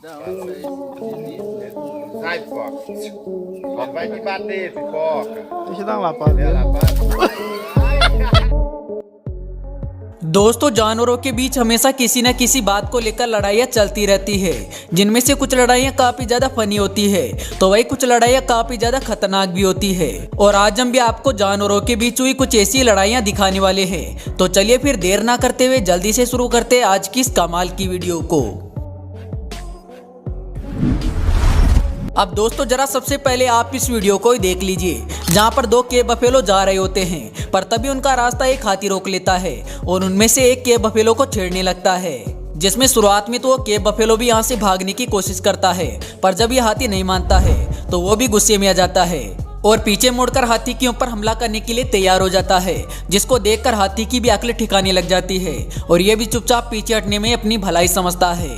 Sai foca. Mas vai te bater, foca. Deixa eu dar uma lapada Vai nele. lá, vai. दोस्तों, जानवरों के बीच हमेशा किसी न किसी बात को लेकर लड़ाइयाँ चलती रहती है, जिनमें से कुछ लड़ाइयाँ काफी ज्यादा फनी होती है तो वही कुछ लड़ाइयाँ काफी ज्यादा खतरनाक भी होती है। और आज हम भी आपको जानवरों के बीच हुई कुछ ऐसी लड़ाइयाँ दिखाने वाले हैं। तो चलिए फिर देर ना करते हुए जल्दी से शुरू करते हैं आज की इस कमाल की वीडियो को। अब दोस्तों, जरा सबसे पहले आप इस वीडियो को ही देख लीजिए, जहाँ पर दो केव बफेलो जा रहे होते हैं, पर तभी उनका रास्ता एक हाथी रोक लेता है और उनमें से एक केव बफेलो को छेड़ने लगता है। जिसमें शुरुआत में तो वो केव बफेलो भी यहाँ से भागने की कोशिश करता है, पर जब ये हाथी नहीं मानता है तो वो भी गुस्से में आ जाता है और पीछे मुड़कर हाथी के ऊपर हमला करने के लिए तैयार हो जाता है। जिसको देखकर हाथी की भी अकल ठिकाने लग जाती है और ये भी चुपचाप पीछे हटने में अपनी भलाई समझता है।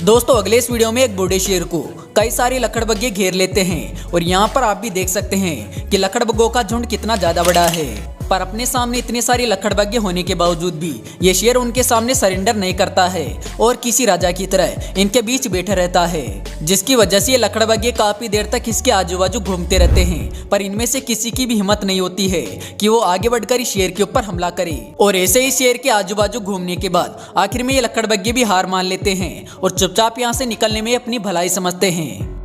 दोस्तों, अगले इस वीडियो में एक बूढ़े शेर को कई सारे लकड़बग्घे घेर लेते हैं और यहाँ पर आप भी देख सकते हैं कि लकड़बग्घों का झुंड कितना ज्यादा बड़ा है। पर अपने सामने इतने सारे लकड़बग्घे होने के बावजूद भी ये शेर उनके सामने सरेंडर नहीं करता है और किसी राजा की तरह इनके बीच बैठा रहता है। जिसकी वजह से ये लकड़बग्घे काफी देर तक इसके आजू बाजू घूमते रहते हैं, पर इनमें से किसी की भी हिम्मत नहीं होती है कि वो आगे बढ़कर इस शेर के ऊपर हमला करे। और ऐसे ही शेर के आजू बाजू घूमने के बाद आखिर में ये लकड़बग्घे भी हार मान लेते हैं और चुपचाप यहाँ से निकलने में अपनी भलाई समझते हैं।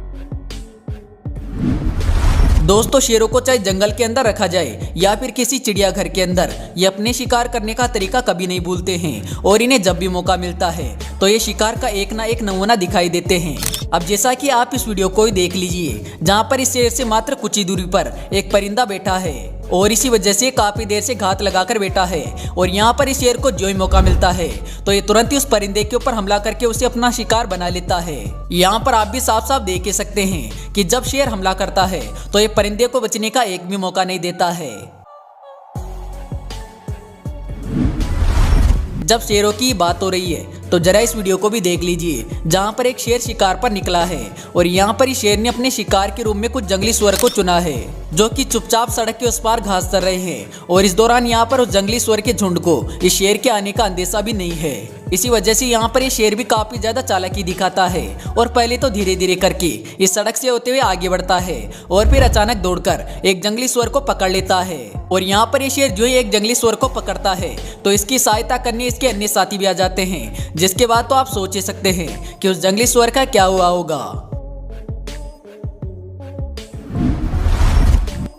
दोस्तों, शेरों को चाहे जंगल के अंदर रखा जाए या फिर किसी चिड़ियाघर के अंदर, ये अपने शिकार करने का तरीका कभी नहीं भूलते हैं और इन्हें जब भी मौका मिलता है तो ये शिकार का एक ना एक नमूना दिखाई देते हैं। अब जैसा कि आप इस वीडियो को ही देख लीजिए, जहाँ पर इस शेर से मात्र कुछ ही दूरी पर एक परिंदा बैठा है और इसी वजह से काफी देर से घात लगाकर बैठा है। और यहाँ पर इस शेर को जो ही मौका मिलता है तो ये तुरंत ही उस परिंदे के ऊपर हमला करके उसे अपना शिकार बना लेता है। यहाँ पर आप भी साफ साफ देख सकते हैं कि जब शेर हमला करता है तो ये परिंदे को बचने का एक भी मौका नहीं देता है। जब शेरों की बात हो रही है तो जरा इस वीडियो को भी देख लीजिए, जहाँ पर एक शेर शिकार पर निकला है और यहाँ पर इस शेर ने अपने शिकार के रूप में कुछ जंगली सुअर को चुना है, जो कि चुपचाप सड़क के उस पार घास चर रहे हैं। और इस दौरान यहाँ पर उस जंगली सुअर के झुंड को इस शेर के आने का अंदेशा भी नहीं है। इसी वजह से यहाँ पर ये शेर भी काफी ज्यादा चालाकी दिखाता है और पहले तो धीरे धीरे करके इस सड़क से होते हुए आगे बढ़ता है और फिर अचानक दौड़कर एक जंगली सुअर को पकड़ लेता है। और यहाँ पर ये शेर जो ही एक जंगली सुअर को पकड़ता है तो इसकी सहायता करने इसके अन्य साथी भी आ जाते हैं, जिसके बाद तो आप सोच ही सकते हैं कि उस जंगली सुअर का क्या हुआ होगा।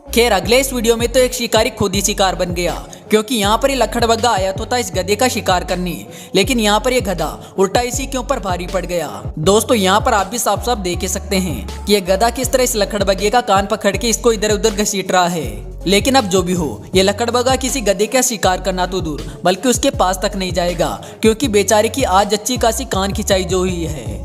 खैर, अगले इस वीडियो में तो एक शिकारी खुद ही शिकार बन गया, क्योंकि यहाँ पर ये लकड़बग्घा आया तो था इस गधे का शिकार करने, लेकिन यहाँ पर ये गधा उल्टा इसी के ऊपर भारी पड़ गया। दोस्तों, यहाँ पर आप भी साफ साफ देख सकते हैं कि ये गधा किस तरह इस लकड़बग्घे का कान पकड़ के इसको इधर उधर घसीट रहा है। लेकिन अब जो भी हो, ये लकड़बग्घा किसी गधे का शिकार करना तो दूर बल्कि उसके पास तक नहीं जाएगा, क्योंकि बेचारे की आज अच्छी खासी कान खिंचाई जो हुई है।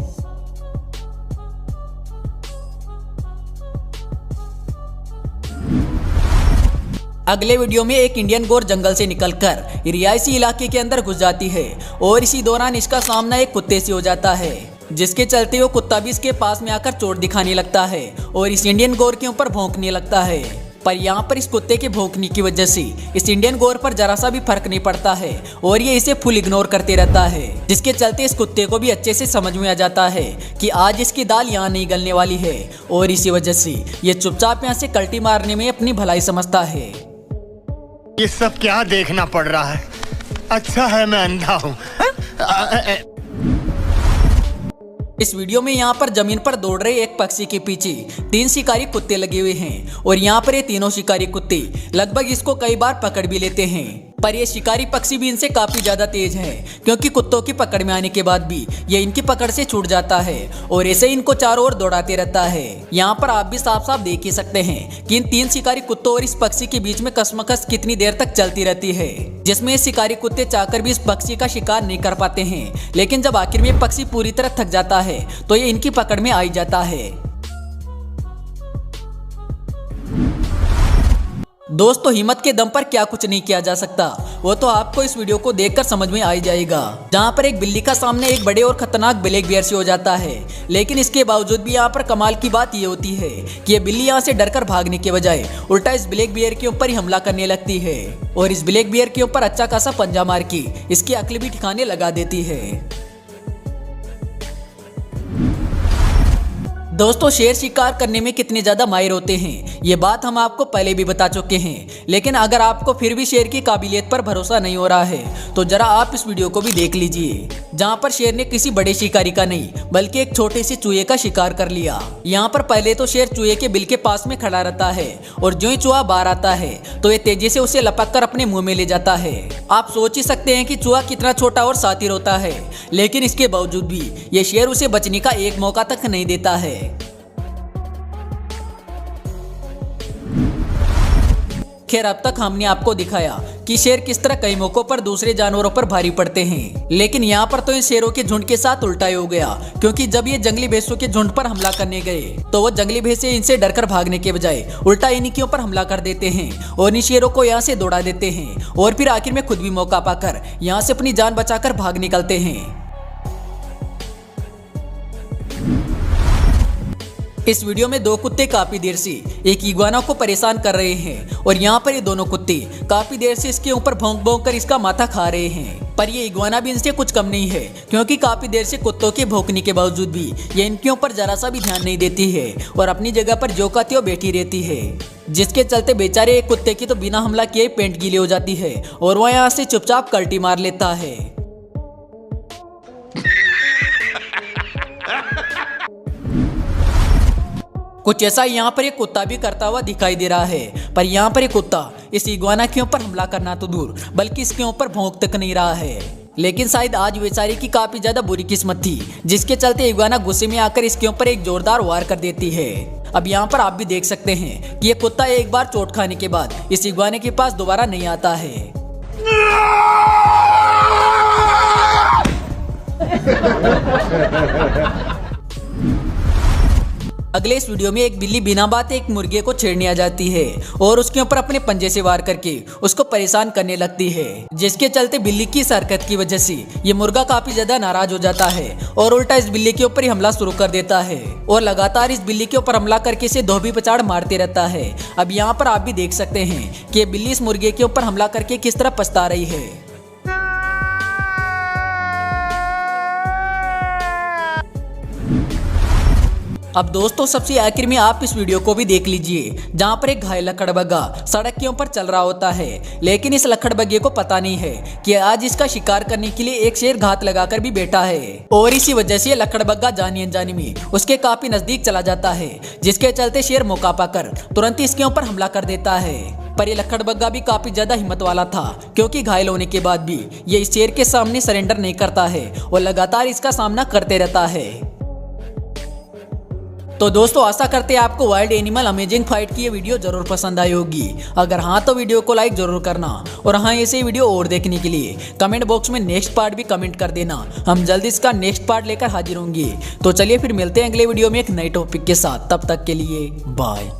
अगले वीडियो में एक इंडियन गोर जंगल से निकलकर रिहायशी इलाके के अंदर घुस जाती है और इसी दौरान इसका सामना एक कुत्ते से हो जाता है, जिसके चलते वो कुत्ता भी इसके पास में आकर चोट दिखाने लगता है और इस इंडियन गोर के ऊपर भौंकने लगता है। पर यहाँ पर इस कुत्ते के भौंकने की वजह से इस इंडियन गोर पर जरा सा भी फर्क नहीं पड़ता है और ये इसे फुल इग्नोर करते रहता है, जिसके चलते इस कुत्ते को भी अच्छे से समझ में आ जाता है कि आज इसकी दाल यहाँ नहीं गलने वाली है और इसी वजह से ये चुपचाप यहाँ से कल्टी मारने में अपनी भलाई समझता है। ये सब क्या देखना पड़ रहा है? अच्छा है मैं अंधा हूँ। इस वीडियो में यहाँ पर जमीन पर दौड़ रहे एक पक्षी के पीछे 3 शिकारी कुत्ते लगे हुए हैं और यहाँ पर ये तीनों शिकारी कुत्ते लगभग इसको कई बार पकड़ भी लेते हैं। पर ये शिकारी पक्षी भी इनसे काफी ज्यादा तेज है, क्योंकि कुत्तों की पकड़ में आने के बाद भी ये इनकी पकड़ से छूट जाता है और ऐसे ही इनको चारों ओर दौड़ाते रहता है। यहाँ पर आप भी साफ साफ देख ही सकते हैं कि इन 3 शिकारी कुत्तों और इस पक्षी के बीच में कसमकस कितनी देर तक चलती रहती है, जिसमें ये शिकारी कुत्ते चाहकर भी इस पक्षी का शिकार नहीं कर पाते हैं। लेकिन जब आखिर में पक्षी पूरी तरह थक जाता है तो ये इनकी पकड़ में आ जाता है। दोस्तों हिम्मत के दम पर क्या कुछ नहीं किया जा सकता वो तो आपको इस वीडियो को देखकर समझ में आ ही जाएगा। जहाँ पर एक बिल्ली का सामने एक बड़े और खतरनाक ब्लैक बियर से हो जाता है, लेकिन इसके बावजूद भी यहाँ पर कमाल की बात ये होती है कि ये बिल्ली यहाँ से डरकर भागने के बजाय उल्टा इस ब्लैक बियर के ऊपर ही हमला करने लगती है और इस ब्लैक बियर के ऊपर अच्छा खासा पंजा मार के इसकी अक्ल भी ठिकाने लगा देती है। दोस्तों शेर शिकार करने में कितने ज्यादा माहिर होते हैं ये बात हम आपको पहले भी बता चुके हैं, लेकिन अगर आपको फिर भी शेर की काबिलियत पर भरोसा नहीं हो रहा है तो जरा आप इस वीडियो को भी देख लीजिए, जहां पर शेर ने किसी बड़े शिकारी का नहीं बल्कि एक छोटे से चूहे का शिकार कर लिया। यहाँ पर पहले तो शेर चूहे के बिल के पास में खड़ा रहता है और जो ही चूहा बाहर आता है तो ये तेजी से उसे लपक कर अपने मुंह में ले जाता है। आप सोच ही सकते हैं कि चूहा कितना छोटा और शातिर होता है, लेकिन इसके बावजूद भी ये शेर उसे बचने का एक मौका तक नहीं देता है। खैर अब तक हमने आपको दिखाया कि शेर किस तरह कई मौकों पर दूसरे जानवरों पर भारी पड़ते हैं, लेकिन यहाँ पर तो इन शेरों के झुंड के साथ उल्टा ही हो गया, क्योंकि जब ये जंगली भैंसों के झुंड पर हमला करने गए तो वो जंगली भैंसे इनसे डरकर भागने के बजाय उल्टा इन्हीं के ऊपर हमला कर देते हैं और इन शेरों को यहाँ से दौड़ा देते हैं और फिर आखिर में खुद भी मौका पाकर यहाँ से अपनी जान बचाकर भाग निकलते हैं। इस वीडियो में दो कुत्ते काफी देर से एक इग्वाना को परेशान कर रहे हैं और यहाँ पर ये दोनों कुत्ते काफी देर से इसके ऊपर भौंक भौंक कर इसका माथा खा रहे हैं, पर ये इग्वाना भी इनसे कुछ कम नहीं है, क्योंकि काफी देर से कुत्तों के भौंकने के बावजूद भी ये इनके ऊपर जरा सा भी ध्यान नहीं देती है और अपनी जगह पर जो कहती हो बैठी रहती है, जिसके चलते बेचारे एक कुत्ते की तो बिना हमला किए पेंट गीली हो जाती है और वह यहाँ से चुपचाप कल्टी मार लेता है। कुछ ऐसा यहाँ पर एक कुत्ता भी करता हुआ दिखाई दे रहा है, पर यहाँ पर एक कुत्ता इस इग्वाना के ऊपर हमला करना तो दूर बल्कि इसके ऊपर भौंक तक नहीं रहा है। लेकिन शायद आज बेचारी की काफी ज्यादा बुरी किस्मत थी, जिसके चलते इग्वाना गुस्से में आकर इसके ऊपर एक जोरदार वार कर देती है। अब यहाँ पर आप भी देख सकते हैं कि ये कुत्ता एक बार चोट खाने के बाद इस इग्वाने के पास दोबारा नहीं आता है। अगले इस वीडियो में एक बिल्ली बिना बात एक मुर्गे को छेड़ने आ जाती है और उसके ऊपर अपने पंजे से वार करके उसको परेशान करने लगती है, जिसके चलते बिल्ली की इस हरकत की वजह से ये मुर्गा काफी ज्यादा नाराज हो जाता है और उल्टा इस बिल्ली के ऊपर ही हमला शुरू कर देता है और लगातार इस बिल्ली के ऊपर हमला करके इसे धोबी पछाड़ मारते रहता है। अब यहाँ पर आप भी देख सकते हैं कि बिल्ली इस मुर्गे के ऊपर हमला करके किस तरह पछता रही है। अब दोस्तों सबसे आखिर में आप इस वीडियो को भी देख लीजिए, जहाँ पर एक घायल लकड़बग्गा सड़क के ऊपर चल रहा होता है, लेकिन इस लकड़बग्गे को पता नहीं है कि आज इसका शिकार करने के लिए एक शेर घात लगाकर भी बैठा है और इसी वजह से लकड़बग्गा जानी अनजानी में उसके काफी नजदीक चला जाता है, जिसके चलते शेर मौका पाकर तुरंत इसके ऊपर हमला कर देता है। पर ये लकड़बग्गा भी काफी ज्यादा हिम्मत वाला था, क्योंकि घायल होने के बाद भी ये इस शेर के सामने सरेंडर नहीं करता है और लगातार इसका सामना करते रहता है। तो दोस्तों आशा करते हैं आपको वाइल्ड एनिमल अमेजिंग फाइट की ये वीडियो जरूर पसंद आई होगी। अगर हाँ तो वीडियो को लाइक जरूर करना और हाँ ऐसे वीडियो और देखने के लिए कमेंट बॉक्स में नेक्स्ट पार्ट भी कमेंट कर देना। हम जल्दी इसका नेक्स्ट पार्ट लेकर हाजिर होंगे। तो चलिए फिर मिलते हैं अगले वीडियो में एक नए टॉपिक के साथ, तब तक के लिए बाय।